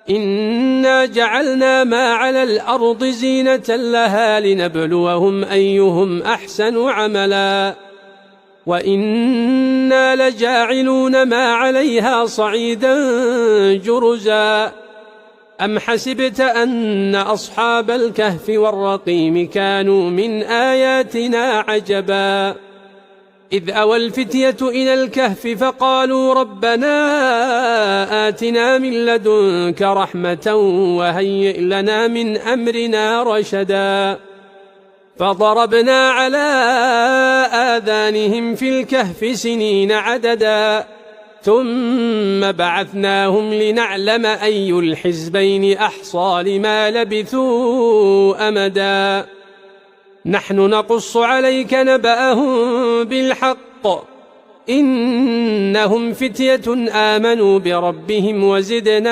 إنا جعلنا ما على الأرض زينة لها لنبلوهم أيهم أحسن عملا وإنا لجاعلون ما عليها صعيدا جرزا أم حسبت أن أصحاب الكهف والرقيم كانوا من آياتنا عجبا إذ أوى الفتية إلى الكهف فقالوا ربنا آتنا من لدنك رحمة وهيئ لنا من أمرنا رشدا فضربنا على آذانهم في الكهف سنين عددا ثم بعثناهم لنعلم أي الحزبين أحصى لما لبثوا أمدا نحن نقص عليك نبأهم بالحق إنهم فتية آمنوا بربهم وزدنا